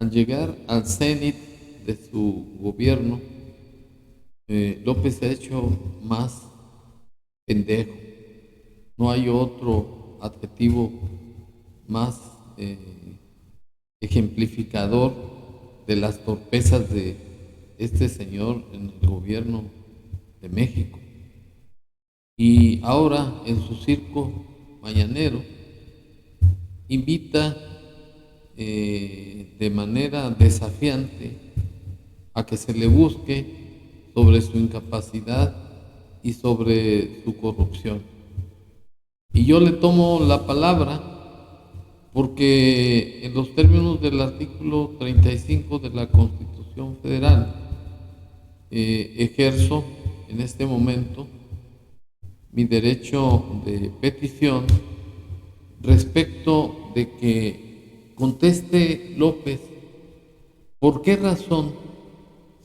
Al llegar al cenit de su gobierno, López se ha hecho más pendejo. No hay otro adjetivo más eh, ejemplificador de las torpezas de este señor en el gobierno de México. Y ahora en su circo mañanero invita de manera desafiante a que se le busque sobre su incapacidad y sobre su corrupción. Y yo le tomo la palabra porque en los términos del artículo 35 de la Constitución Federal ejerzo en este momento mi derecho de petición respecto de que conteste López por qué razón,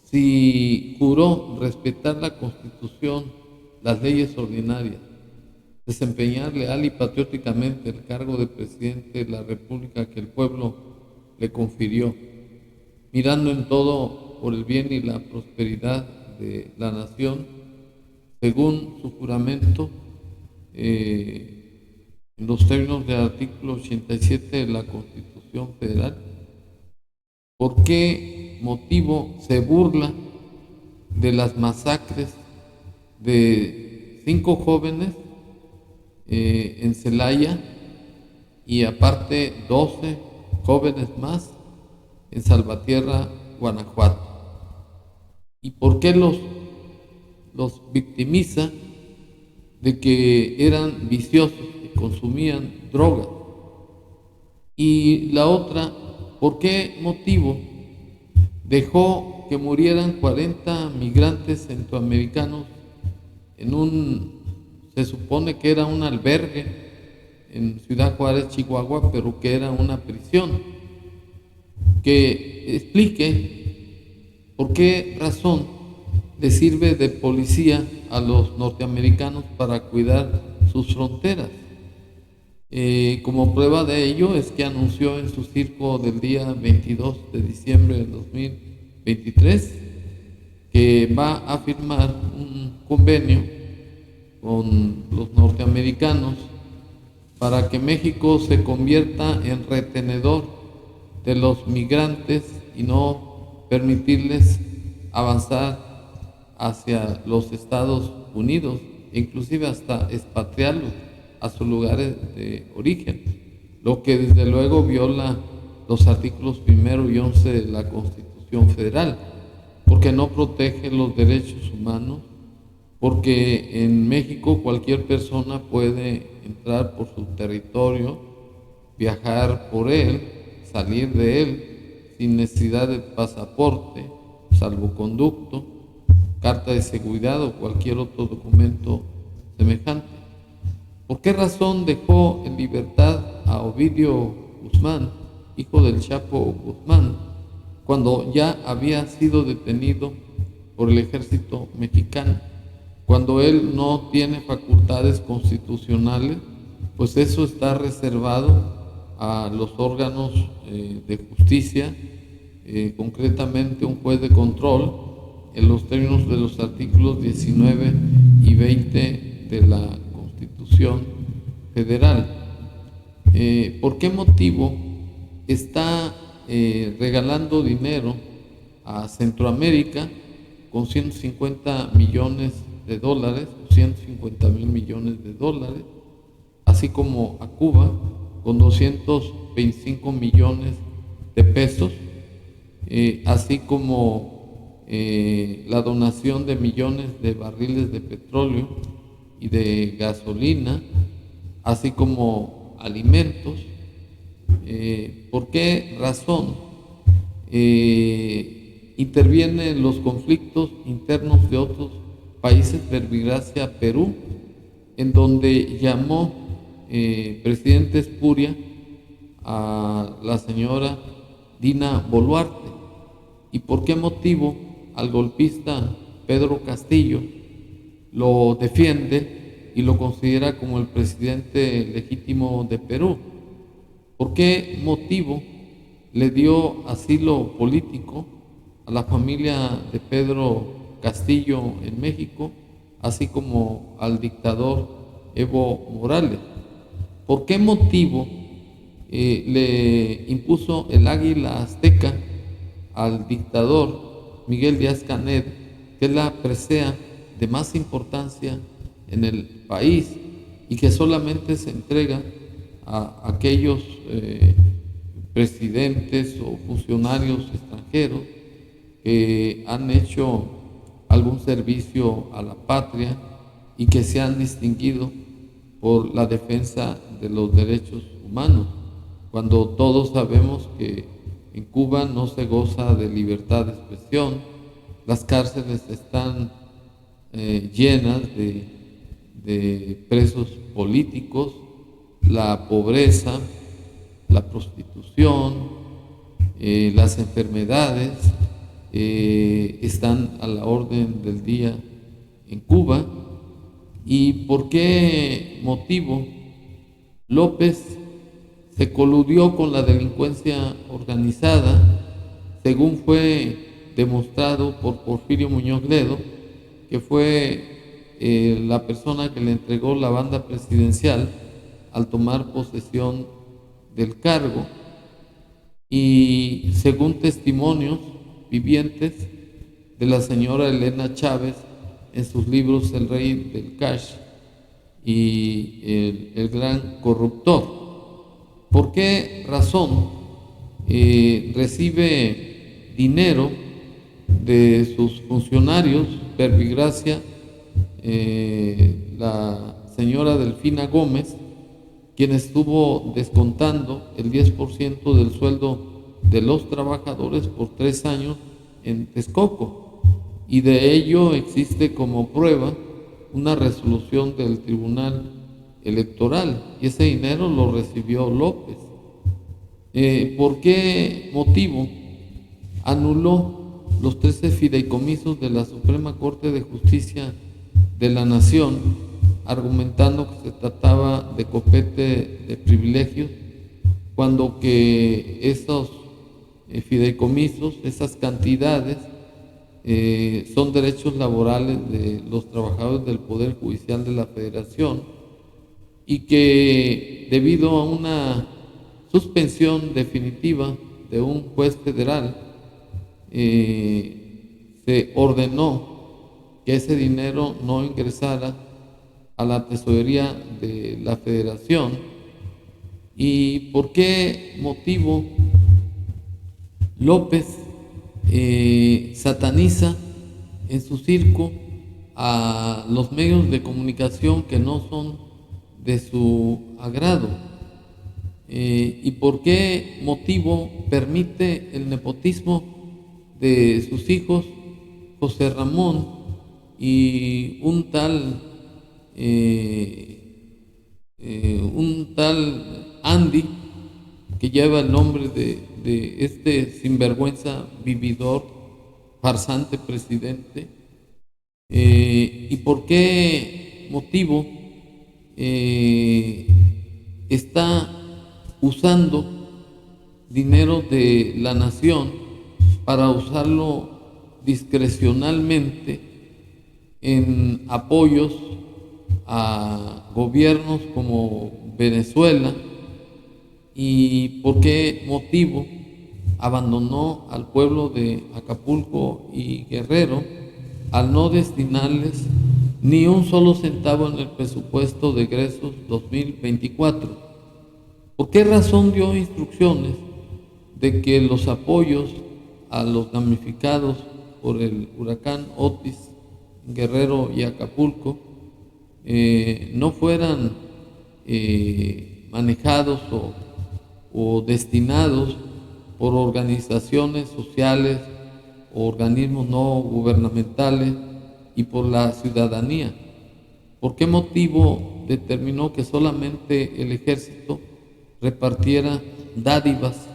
si juró respetar la Constitución, las leyes ordinarias, desempeñar leal y patrióticamente el cargo de presidente de la República que el pueblo le confirió, mirando en todo por el bien y la prosperidad de la nación, según su juramento, en los términos del artículo 87 de la Constitución Federal, ¿por qué motivo se burla de las masacres de 5 jóvenes en Celaya y aparte 12 jóvenes más en Salvatierra, Guanajuato? ¿Y por qué los victimiza de que eran viciosos y consumían drogas? Y la otra, ¿por qué motivo dejó que murieran 40 migrantes centroamericanos en se supone que era un albergue en Ciudad Juárez, Chihuahua, pero que era una prisión? Que explique por qué razón le sirve de policía a los norteamericanos para cuidar sus fronteras. Como prueba de ello es que anunció en su circo del día 22 de diciembre del 2023 que va a firmar un convenio con los norteamericanos para que México se convierta en retenedor de los migrantes y no permitirles avanzar hacia los Estados Unidos, inclusive hasta expatriarlos a sus lugares de origen, lo que desde luego viola los artículos 1 y 11 de la Constitución Federal, porque no protege los derechos humanos, porque en México cualquier persona puede entrar por su territorio, viajar por él, salir de él sin necesidad de pasaporte, salvoconducto, carta de seguridad o cualquier otro documento semejante. ¿Por qué razón dejó en libertad a Ovidio Guzmán, hijo del Chapo Guzmán, cuando ya había sido detenido por el ejército mexicano? Cuando él no tiene facultades constitucionales, pues eso está reservado a los órganos de justicia, concretamente un juez de control, en los términos de los artículos 19 y 20 de la Constitución Federal. ¿Por qué motivo está regalando dinero a Centroamérica con 150 millones de dólares, 150,000 millones de dólares, así como a Cuba con 225 millones de pesos, así como la donación de millones de barriles de petróleo y de gasolina, así como alimentos? ¿Por qué razón interviene en los conflictos internos de otros países, verbigracia Perú, en donde llamó presidente espuria a la señora Dina Boluarte? ¿Y por qué motivo al golpista Pedro Castillo lo defiende y lo considera como el presidente legítimo de Perú? ¿Por qué motivo le dio asilo político a la familia de Pedro Castillo en México, así como al dictador Evo Morales. ¿Por qué motivo le impuso el águila azteca al dictador Miguel Díaz-Canel, que es la presea de más importancia en el país y que solamente se entrega a aquellos presidentes o funcionarios extranjeros que han hecho algún servicio a la patria y que se han distinguido por la defensa de los derechos humanos, cuando todos sabemos que en Cuba no se goza de libertad de expresión, las cárceles están llenas de presos políticos, la pobreza, la prostitución, las enfermedades están a la orden del día en Cuba. ¿Y por qué motivo López se coludió con la delincuencia organizada, según fue demostrado por Porfirio Muñoz Ledo, que fue la persona que le entregó la banda presidencial al tomar posesión del cargo? Y según testimonios vivientes de la señora Elena Chávez en sus libros El Rey del Cash y el Gran Corruptor. ¿Por qué razón recibe dinero de sus funcionarios, Verbigracia, la señora Delfina Gómez, quien estuvo descontando el 10% del sueldo de los trabajadores por 3 años en Texcoco? Y de ello existe como prueba una resolución del Tribunal Electoral, y ese dinero lo recibió López. ¿Por qué motivo anuló los 13 fideicomisos de la Suprema Corte de Justicia de la Nación, argumentando que se trataba de copete de privilegios, cuando que esos fideicomisos, esas cantidades, son derechos laborales de los trabajadores del Poder Judicial de la Federación, y que debido a una suspensión definitiva de un juez federal se ordenó que ese dinero no ingresara a la tesorería de la Federación? ¿Y por qué motivo López sataniza en su circo a los medios de comunicación que no son de su agrado? ¿Y por qué motivo permite el nepotismo de sus hijos José Ramón y un tal Andy, que lleva el nombre de este sinvergüenza vividor, farsante presidente? ¿Y por qué motivo está usando dinero de la nación para usarlo discrecionalmente en apoyos a gobiernos como Venezuela? ¿Y por qué motivo abandonó al pueblo de Acapulco y Guerrero al no destinarles ni un solo centavo en el presupuesto de egresos 2024? ¿Por qué razón dio instrucciones de que los apoyos a los damnificados por el huracán Otis en Guerrero y Acapulco no fueran manejados o destinados por organizaciones sociales o organismos no gubernamentales y por la ciudadanía? ¿Por qué motivo determinó que solamente el ejército repartiera dádivas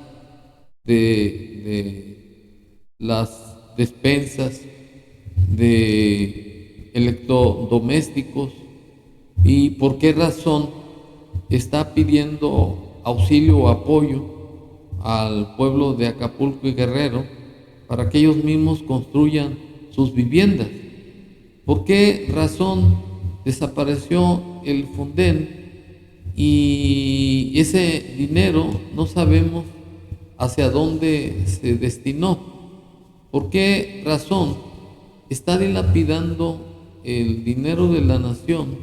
de las despensas de electrodomésticos? ¿Y por qué razón está pidiendo auxilio o apoyo al pueblo de Acapulco y Guerrero para que ellos mismos construyan sus viviendas. ¿Por qué razón desapareció el Fonden y ese dinero no sabemos hacia dónde se destinó? ¿Por qué razón está dilapidando el dinero de la nación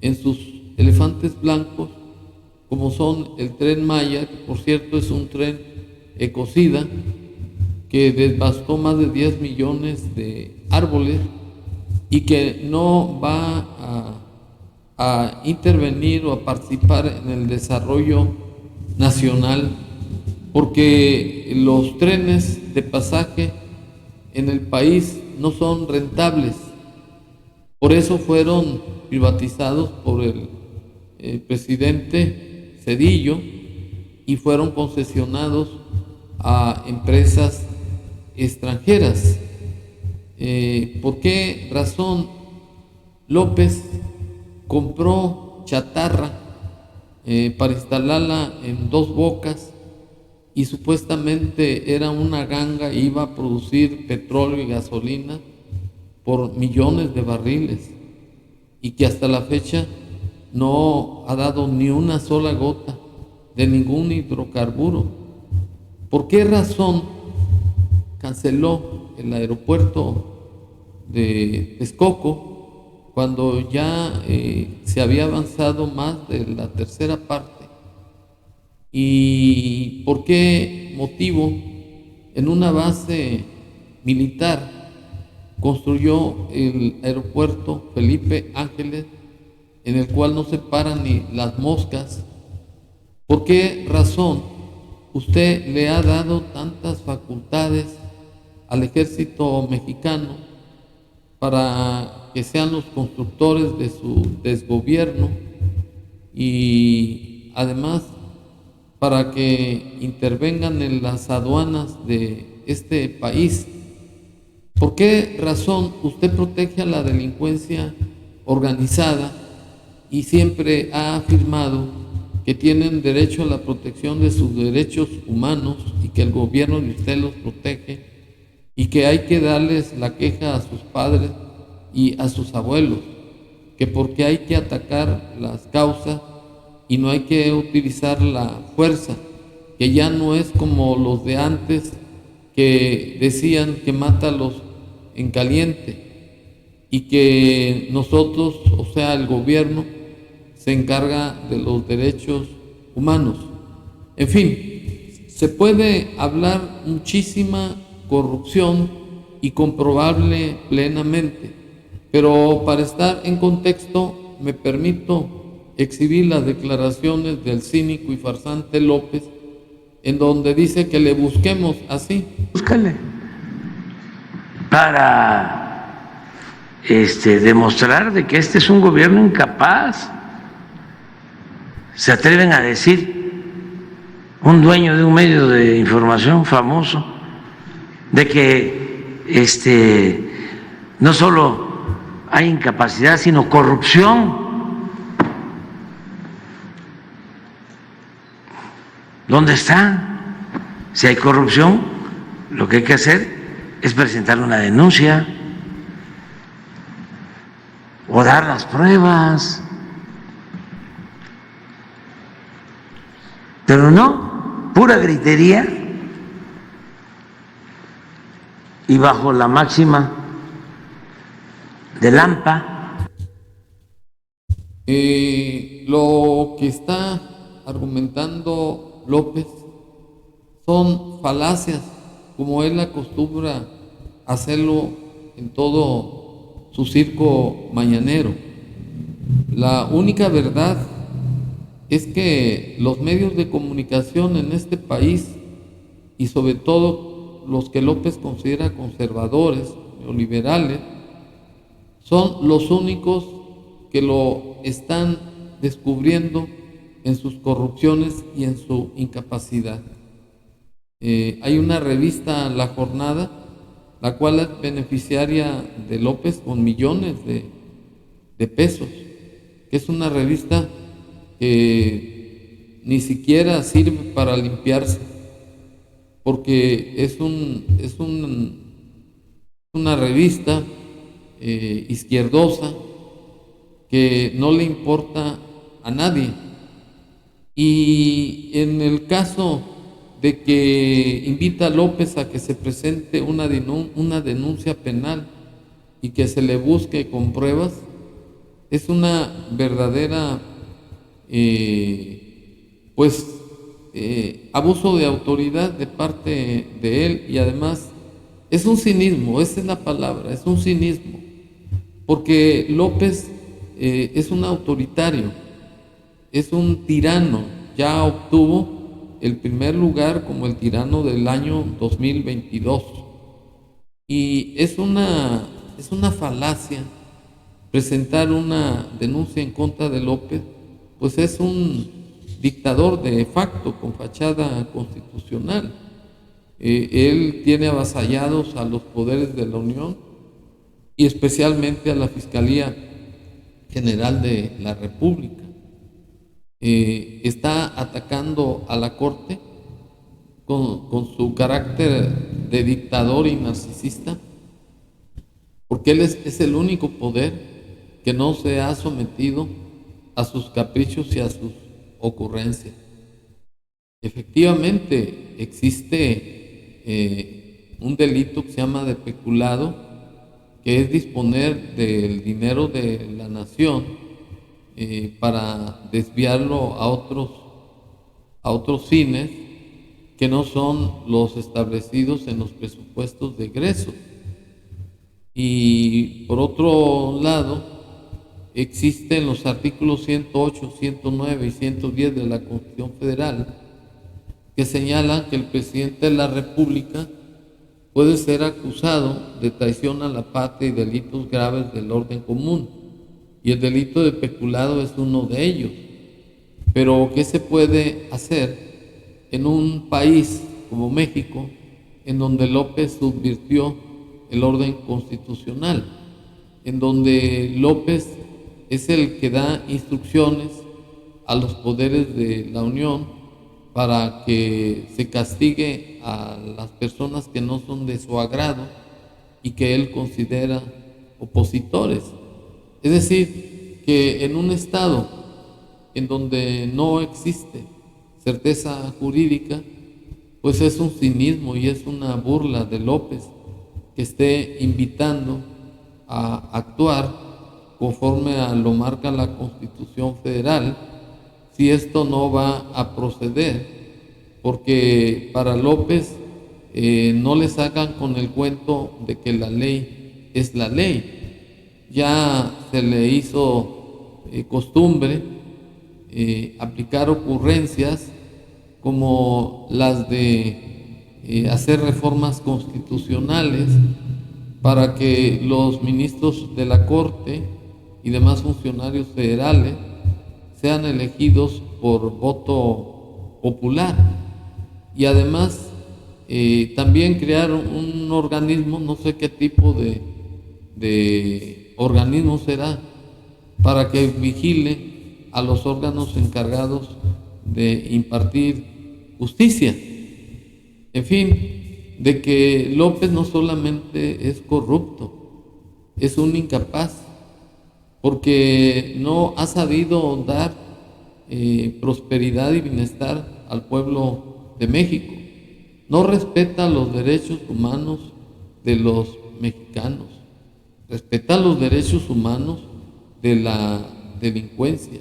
en sus elefantes blancos, como son el Tren Maya, que por cierto es un tren ecocida, que devastó más de 10 millones de árboles y que no va a intervenir o a participar en el desarrollo nacional, porque los trenes de pasaje en el país no son rentables? Por eso fueron privatizados por el presidente Zedillo y fueron concesionados a empresas extranjeras. ¿Por qué razón López compró chatarra para instalarla en Dos Bocas y supuestamente era una ganga e iba a producir petróleo y gasolina por millones de barriles, y que hasta la fecha no ha dado ni una sola gota de ningún hidrocarburo? ¿Por qué razón canceló el aeropuerto de Texcoco cuando ya se había avanzado más de la tercera parte? ¿Y por qué motivo en una base militar construyó el aeropuerto Felipe Ángeles, en el cual no se paran ni las moscas? ¿Por qué razón usted le ha dado tantas facultades al ejército mexicano para que sean los constructores de su desgobierno y además para que intervengan en las aduanas de este país? ¿Por qué razón usted protege a la delincuencia organizada y siempre ha afirmado que tienen derecho a la protección de sus derechos humanos y que el gobierno de usted los protege y que hay que darles la queja a sus padres y a sus abuelos, que porque hay que atacar las causas y no hay que utilizar la fuerza, que ya no es como los de antes que decían que mátalos en caliente y que nosotros, o sea, el gobierno, se encarga de los derechos humanos? En fin, se puede hablar muchísima corrupción y comprobable plenamente, pero para estar en contexto me permito exhibir las declaraciones del cínico y farsante López, en donde dice que le busquemos así. Búscale para demostrar de que este es un gobierno incapaz. Se atreven a decir, un dueño de un medio de información famoso, de que no solo hay incapacidad, sino corrupción. ¿Dónde está? Si hay corrupción, lo que hay que hacer es presentar una denuncia o dar las pruebas. Pero no, pura gritería y bajo la máxima del AMPA. Lo que está argumentando López son falacias, como él acostumbra hacerlo en todo su circo mañanero. La única verdad es que los medios de comunicación en este país, y sobre todo los que López considera conservadores, neoliberales, son los únicos que lo están descubriendo en sus corrupciones y en su incapacidad. Hay una revista, La Jornada, la cual es beneficiaria de López con millones de pesos, que es una revista que ni siquiera sirve para limpiarse, porque una revista izquierdosa que no le importa a nadie. Y en el caso de que invita a López a que se presente una denuncia penal y que se le busque con pruebas, es una verdadera abuso de autoridad de parte de él, y además es un cinismo, esa es la palabra, es un cinismo, porque López es un autoritario, es un tirano, ya obtuvo el primer lugar como el tirano del año 2022, y es una falacia presentar una denuncia en contra de López, pues es un dictador de facto con fachada constitucional. Él tiene avasallados a los poderes de la Unión y especialmente a la Fiscalía General de la República. Está atacando a la Corte con su carácter de dictador y narcisista, porque él es el único poder que no se ha sometido a sus caprichos y a sus ocurrencias. Efectivamente, existe un delito que se llama de peculado, que es disponer del dinero de la nación para desviarlo a otros fines que no son los establecidos en los presupuestos de egresos. Y por otro lado, existen los artículos 108, 109 y 110 de la Constitución Federal que señalan que el presidente de la República puede ser acusado de traición a la patria y delitos graves del orden común, y el delito de peculado es uno de ellos. Pero ¿qué se puede hacer en un país como México, en donde López subvirtió el orden constitucional, en donde López es el que da instrucciones a los poderes de la Unión para que se castigue a las personas que no son de su agrado y que él considera opositores? Es decir, que en un estado en donde no existe certeza jurídica, pues es un cinismo y es una burla de López que esté invitando a actuar conforme a lo marca la Constitución Federal, si esto no va a proceder, porque para López no le sacan con el cuento de que la ley es la ley. Ya se le hizo costumbre aplicar ocurrencias como las de hacer reformas constitucionales para que los ministros de la Corte y demás funcionarios federales sean elegidos por voto popular, y además también crear un organismo, no sé qué tipo de organismo será, para que vigile a los órganos encargados de impartir justicia. En fin, de que López no solamente es corrupto, es un incapaz, porque no ha sabido dar prosperidad y bienestar al pueblo de México. No respeta los derechos humanos de los mexicanos, respeta los derechos humanos de la delincuencia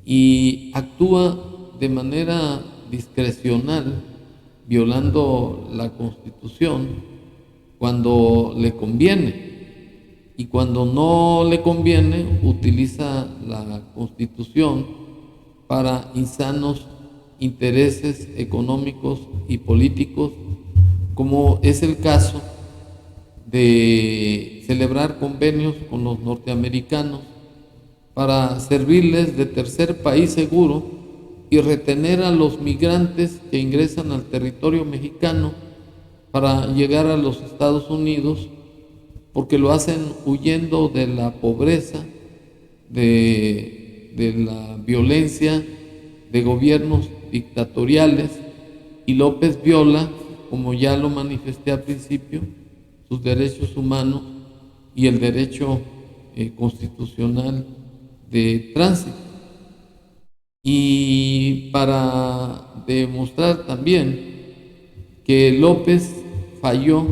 y actúa de manera discrecional, violando la Constitución cuando le conviene, y cuando no le conviene utiliza la Constitución para insanos intereses económicos y políticos, como es el caso de celebrar convenios con los norteamericanos para servirles de tercer país seguro y retener a los migrantes que ingresan al territorio mexicano para llegar a los Estados Unidos, porque lo hacen huyendo de la pobreza, de la violencia de gobiernos dictatoriales, y López viola como ya lo manifesté al principio, sus derechos humanos y el derecho constitucional de tránsito. Y para demostrar también que López falló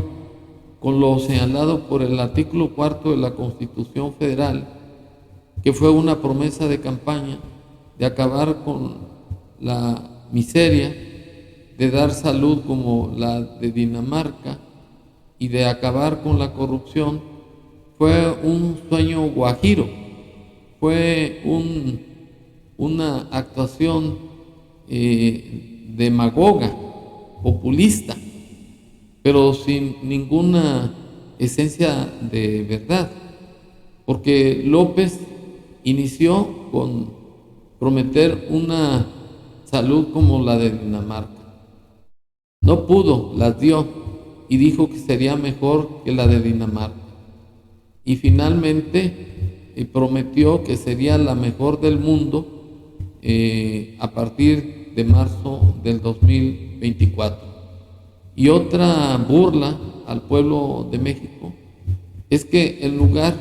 con lo señalado por el artículo 4 de la Constitución Federal, que fue una promesa de campaña de acabar con la miseria, de dar salud como la de Dinamarca y de acabar con la corrupción, fue un sueño guajiro, fue una actuación demagoga, populista, pero sin ninguna esencia de verdad, porque López inició con prometer una salud como la de Dinamarca. No pudo, las dio y dijo que sería mejor que la de Dinamarca. Y finalmente prometió que sería la mejor del mundo a partir de marzo del 2024. Y otra burla al pueblo de México es que en lugar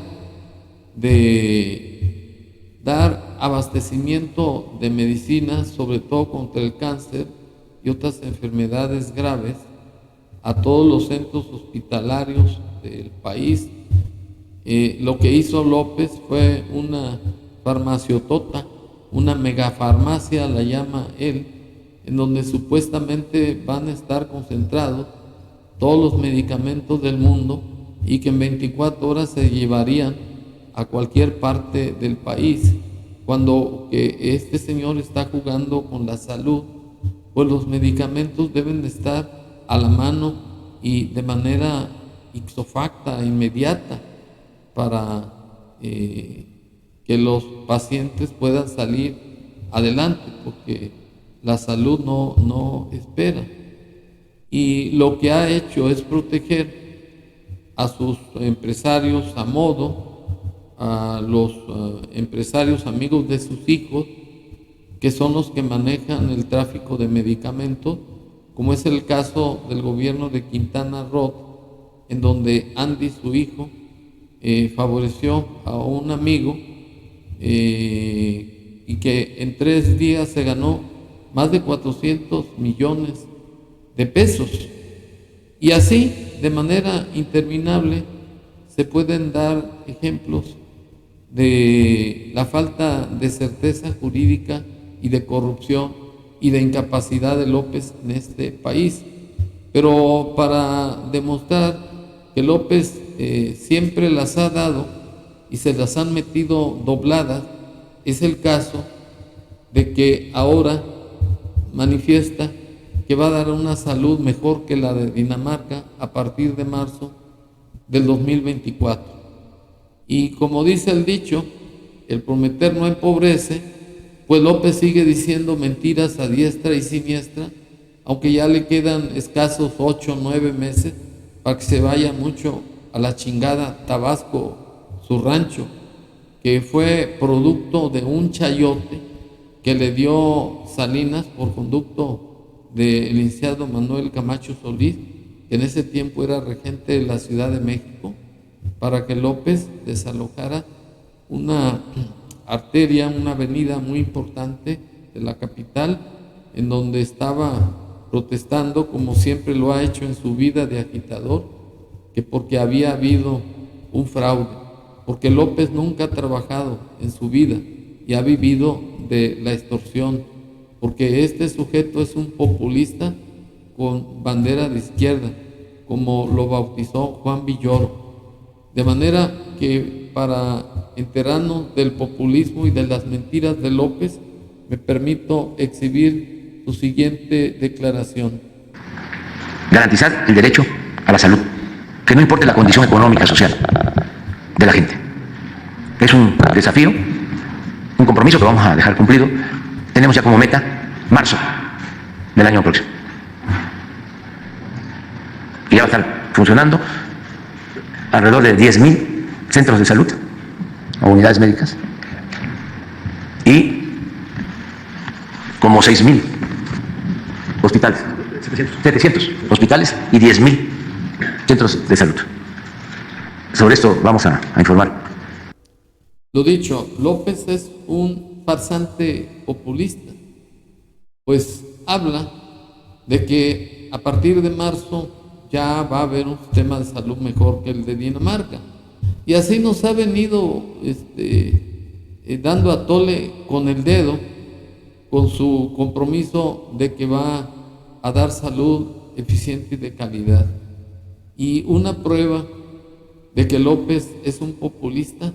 de dar abastecimiento de medicinas, sobre todo contra el cáncer y otras enfermedades graves, a todos los centros hospitalarios del país, lo que hizo López fue una farmaciotota, una megafarmacia, la llama él, en donde supuestamente van a estar concentrados todos los medicamentos del mundo y que en 24 horas se llevarían a cualquier parte del país, cuando este señor está jugando con la salud, pues los medicamentos deben de estar a la mano y de manera ipso facto, inmediata, para que los pacientes puedan salir adelante, porque la salud no espera. Y lo que ha hecho es proteger a sus empresarios a modo, a los empresarios amigos de sus hijos, que son los que manejan el tráfico de medicamentos, como es el caso del gobierno de Quintana Roo, en donde Andy, su hijo, favoreció a un amigo y que en 3 días se ganó más de 400 millones de pesos. Y así, de manera interminable, se pueden dar ejemplos de la falta de certeza jurídica y de corrupción y de incapacidad de López en este país. Pero para demostrar que López siempre las ha dado y se las han metido dobladas, es el caso de que ahora manifiesta que va a dar una salud mejor que la de Dinamarca a partir de marzo del 2024. Y como dice el dicho, el prometer no empobrece, pues López sigue diciendo mentiras a diestra y siniestra, aunque ya le quedan escasos 8 o 9 meses para que se vaya mucho a la chingada Tabasco, su rancho, que fue producto de un chayote que le dio Salinas por conducto del licenciado Manuel Camacho Solís, que en ese tiempo era regente de la Ciudad de México, para que López desalojara una arteria, una avenida muy importante de la capital, en donde estaba protestando, como siempre lo ha hecho en su vida de agitador, que porque había habido un fraude, porque López nunca ha trabajado en su vida y ha vivido de la extorsión, porque este sujeto es un populista con bandera de izquierda, como lo bautizó Juan Villoro. De manera que para enterarnos del populismo y de las mentiras de López, me permito exhibir su siguiente declaración. Garantizar el derecho a la salud, que no importe la condición económica y social de la gente. Es un desafío, un compromiso que vamos a dejar cumplido. Tenemos ya como meta marzo del año próximo. Y ya va a estar funcionando alrededor de 10,000 centros de salud o unidades médicas y como 6,000 hospitales 700 hospitales y 10.000 centros de salud. Sobre esto vamos a informar. Lo dicho, López es un farsante populista, pues habla de que a partir de marzo ya va a haber un sistema de salud mejor que el de Dinamarca. Y así nos ha venido dando a tole con el dedo, con su compromiso de que va a dar salud eficiente y de calidad. Y una prueba de que López es un populista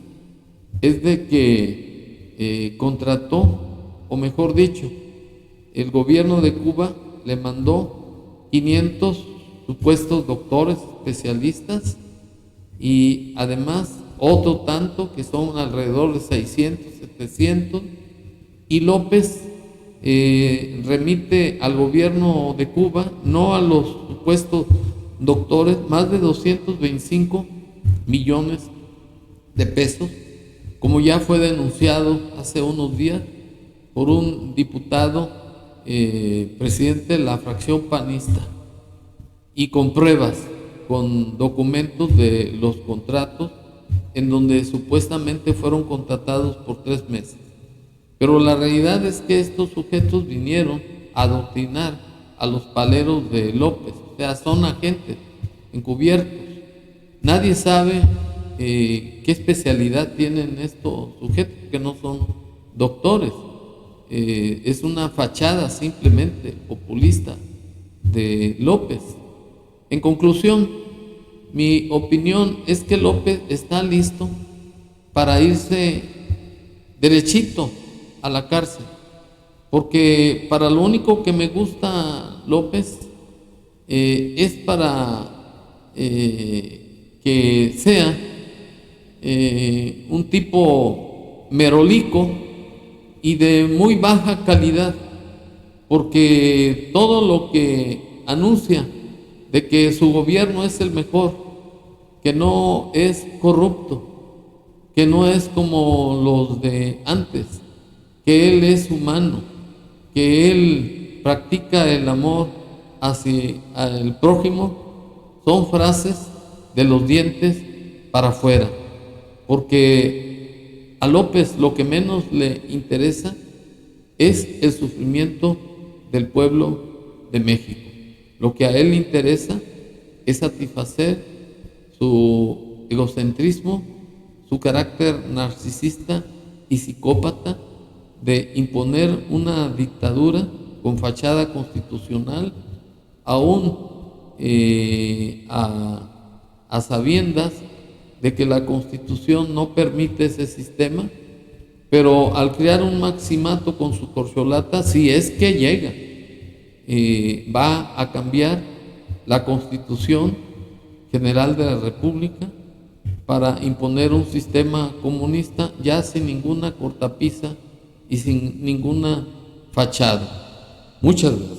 es de que contrató, o mejor dicho, el gobierno de Cuba le mandó 500 supuestos doctores especialistas y además otro tanto que son alrededor de 600, 700, y López remite al gobierno de Cuba, no a los supuestos doctores, más de 225 millones de pesos, como ya fue denunciado hace unos días por un diputado presidente de la fracción panista, y con pruebas, con documentos de los contratos en donde supuestamente fueron contratados por 3 meses. Pero la realidad es que estos sujetos vinieron a adoctrinar a los paleros de López, o sea, son agentes encubiertos. Nadie sabe qué especialidad tienen estos sujetos, que no son doctores. Es una fachada simplemente populista de López. En conclusión, mi opinión es que López está listo para irse derechito a la cárcel, porque para lo único que me gusta López es para que sea un tipo merolico y de muy baja calidad, porque todo lo que anuncia de que su gobierno es el mejor, que no es corrupto, que no es como los de antes, que él es humano, que él practica el amor hacia el prójimo, son frases de los dientes para afuera, porque a López lo que menos le interesa es el sufrimiento del pueblo de México. Lo que a él le interesa es satisfacer su egocentrismo, su carácter narcisista y psicópata de imponer una dictadura con fachada constitucional, aún a sabiendas de que la Constitución no permite ese sistema, pero al crear un maximato con su corcholata, si es que llega, va a cambiar la Constitución General de la República para imponer un sistema comunista ya sin ninguna cortapisa y sin ninguna fachada. Muchas gracias.